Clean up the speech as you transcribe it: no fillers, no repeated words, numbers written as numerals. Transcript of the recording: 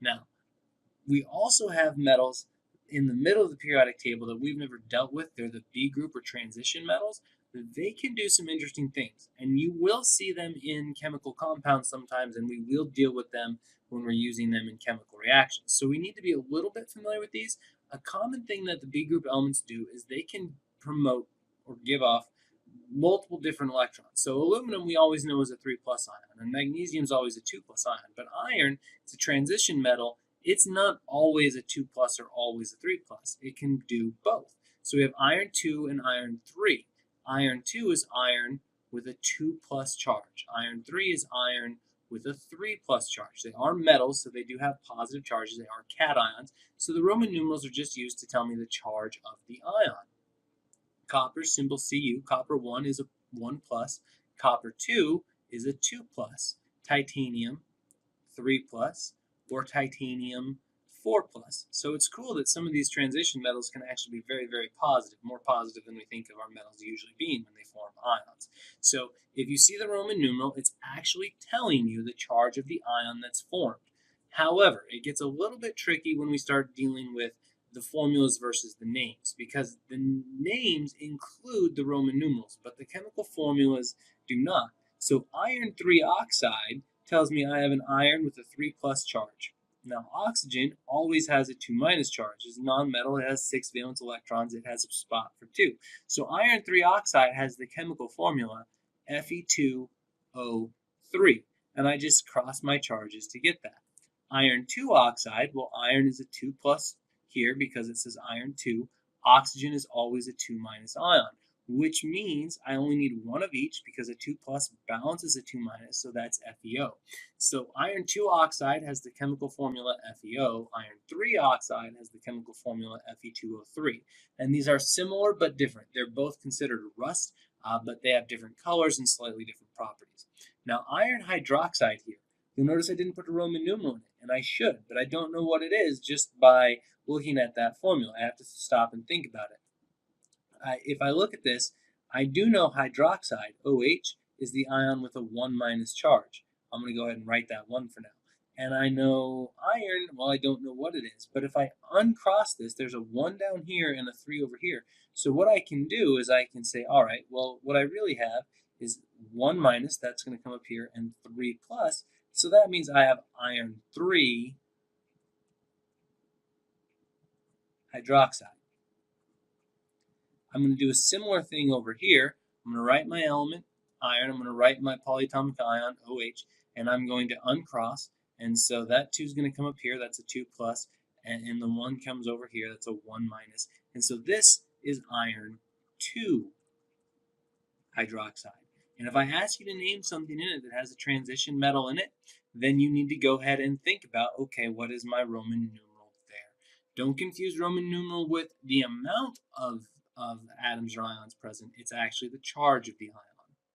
Now, we also have metals in the middle of the periodic table that we've never dealt with. They're the B group or transition metals. They can do some interesting things, and you will see them in chemical compounds sometimes, and we will deal with them when we're using them in chemical reactions. So we need to be a little bit familiar with these. A common thing that the B group elements do is they can promote or give off multiple different electrons. So aluminum we always know is a 3+ ion, and magnesium is always a 2+ ion, but iron, it's a transition metal. It's not always a 2+ or always a 3+. It can do both. So we have iron 2 and iron 3. Iron 2 is iron with a 2+ charge. Iron 3 is iron with a 3+ charge. They are metals, so they do have positive charges. They are cations. So the Roman numerals are just used to tell me the charge of the ion. Copper, symbol Cu. Copper 1 is a 1+. Copper 2 is a 2+. Titanium, 3+, or titanium 4+. So it's cool that some of these transition metals can actually be very, very positive, more positive than we think of our metals usually being when they form ions. So if you see the Roman numeral, it's actually telling you the charge of the ion that's formed. However, it gets a little bit tricky when we start dealing with the formulas versus the names, because the names include the Roman numerals, but the chemical formulas do not. So iron 3 oxide tells me I have an iron with a 3+ charge. Now oxygen always has a 2- charge. It's a nonmetal, it has 6 valence electrons, it has a spot for 2. So iron 3 oxide has the chemical formula Fe2O3, and I just cross my charges to get that. Iron 2 oxide, well, iron is a 2+ here because it says iron 2. Oxygen is always a 2- ion, which means I only need one of each because a 2+ balances a 2-, so that's FeO. So iron 2 oxide has the chemical formula FeO. Iron 3 oxide has the chemical formula Fe2O3. And these are similar but different. They're both considered rust, but they have different colors and slightly different properties. Now iron hydroxide here, you'll notice I didn't put a Roman numeral in it, and I should, but I don't know what it is just by looking at that formula. I have to stop and think about it. If I look at this, I do know hydroxide, OH, is the ion with a 1- charge. I'm going to go ahead and write that 1 for now. And I know iron, well, I don't know what it is. But if I uncross this, there's a 1 down here and a 3 over here. So what I can do is I can say, all right, well, what I really have is 1-, that's going to come up here, and 3+. So that means I have iron 3 hydroxide. I'm going to do a similar thing over here. I'm going to write my element, iron. I'm going to write my polyatomic ion, OH, and I'm going to uncross. And so that 2 is going to come up here. That's a 2+, and the 1 comes over here. That's a 1-. And so this is iron 2 hydroxide. And if I ask you to name something in it that has a transition metal in it, then you need to go ahead and think about, okay, what is my Roman numeral there? Don't confuse Roman numeral with the amount of atoms or ions present. It's actually the charge of the ion.